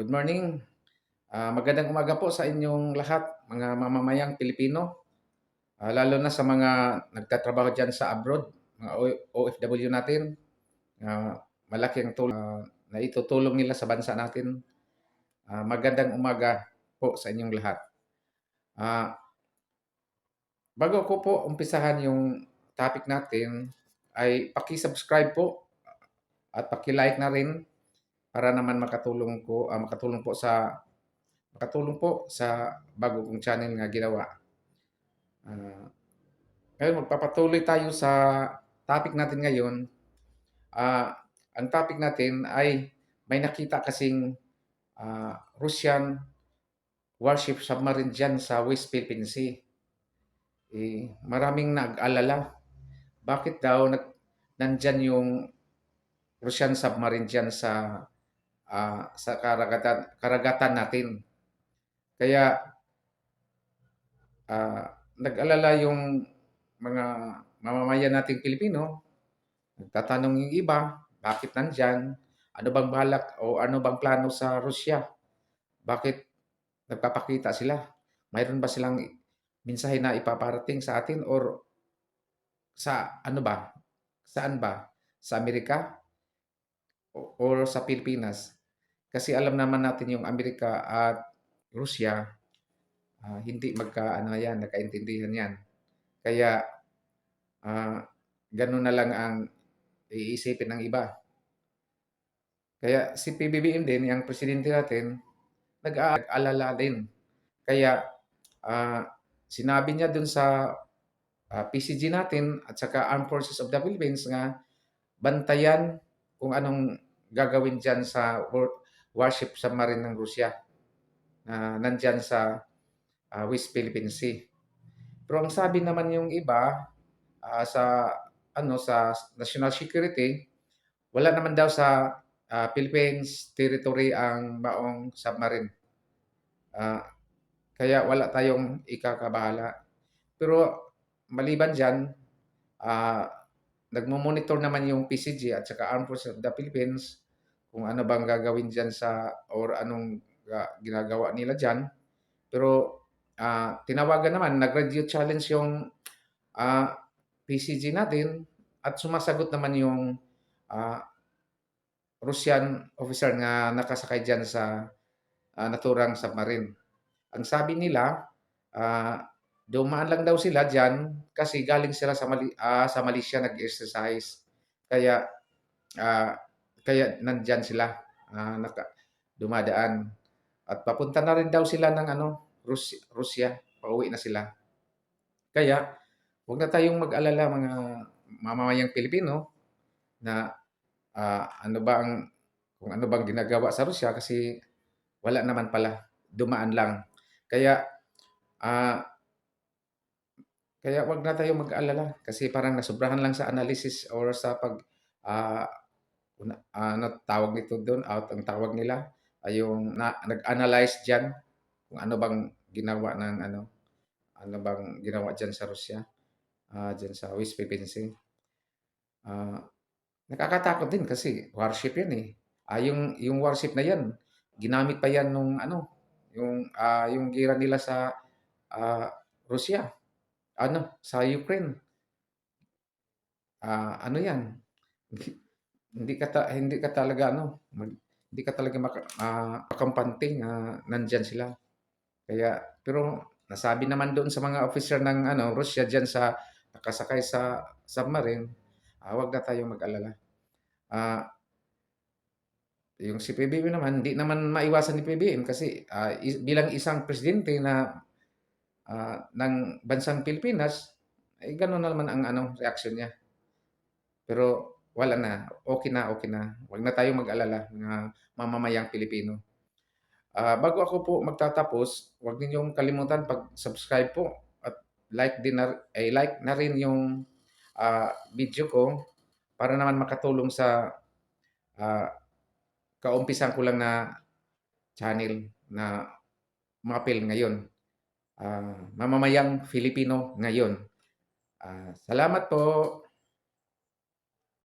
Good morning. Magandang umaga po sa inyong lahat, mga mamamayang Pilipino, lalo na sa mga nagtatrabaho diyan sa abroad, mga OFW natin. Malaki ang tulong na itutulong nila sa bansa natin. Magandang umaga po sa inyong lahat. Ah, Bago ko po umpisahan yung topic natin, ay paki-subscribe po at paki-like na rin para naman makatulong po sa bago kong channel nga ginawa. Ah, Ngayon magpapatuloy tayo sa topic natin ngayon. Ang topic natin ay may nakita kasing Russian warship submarine dyan sa West Philippine Sea. Maraming nag-alala. Bakit daw nandyan yung Russian submarine dyan sa karagatan natin? Kaya nag-alala yung mga mamamayan nating Pilipino. Nagtatanong yung iba, bakit nandyan? Ano bang balak o ano bang plano sa Rusya? Bakit nagpapakita sila? Mayroon ba silang mensahe na ipaparating sa atin or sa ano ba? Saan ba? Sa Amerika or sa Pilipinas? Kasi alam naman natin yung Amerika at Rusya, hindi magkaano yan, nagkaintindihan yan. Kaya ah, ganun na lang ang iisipin ng iba. Kaya si PBBM din, yung presidente natin, nag-aalala din. Kaya ah, sinabi niya dun sa PCG natin at saka Armed Forces of the Philippines nga bantayan kung anong gagawin dyan sa warship submarine ng Rusya na nandyan sa West Philippine Sea. Pero ang sabi naman yung iba sa national security, wala naman daw sa Philippines territory ang maong submarine. Ah, Kaya wala tayong ikakabahala. Pero maliban diyan, ah, nagmo-monitor naman yung PCG at saka Armed Forces of the Philippines kung ano bang gagawin diyan or anong ginagawa nila diyan. Pero tinawagan naman, nag-radio challenge yung ah, PCG natin at sumasagot naman yung ah, Russian officer nga nakasakay diyan sa naturang submarine. Ang sabi nila, ah, dumaan lang daw sila diyan kasi galing sila sa Malaysia nag-exercise. Kaya ah, kaya nandiyan sila dumadaan at papunta na rin daw sila ng Russia, pauwi na sila. Kaya 'wag na tayong mag-alala mga mamamayang Pilipino na ano ba kung ano bang ginagawa sa Rusya kasi wala naman pala, dumaan lang. Kaya ah, Kaya 'wag na tayong mag-alala kasi parang nasobrahan lang sa analysis or sa ah, ano tawag nito do'n, ang tawag nila ay yung nag-analyze diyan kung ano bang ginawa diyan sa Rusya, diyan sa West Philippine Sea. Ah, Nakakatakot din kasi warship 'yan, eh. Yung warship na 'yan ginamit pa 'yan nung yung giyera nila sa ah, Rusya, sa Ukraine. Ano 'yan, hindi hindi ka talaga hindi ka talaga makampante na nandiyan sila. Pero nasabi naman doon sa mga officer ng Russia diyan sa nakasakay sa submarine, 'wag na tayong mag-alala. Ah, yung si PBBM naman, hindi naman maiwasan ni PBBM kasi bilang isang presidente ng bansang Pilipinas, eh, gano'n na naman ang reaksyon niya. Pero wala na, okay na, okay na. 'Wag na tayong mag-alala mga mamamayang Pilipino. Bago ako po magtatapos, 'wag ninyong kalimutan pag-subscribe po at like na rin yung video ko para naman makatulong sa ah, kaumpisan ko lang na channel na umapil ngayon. Mamamayang Filipino ngayon. Salamat po.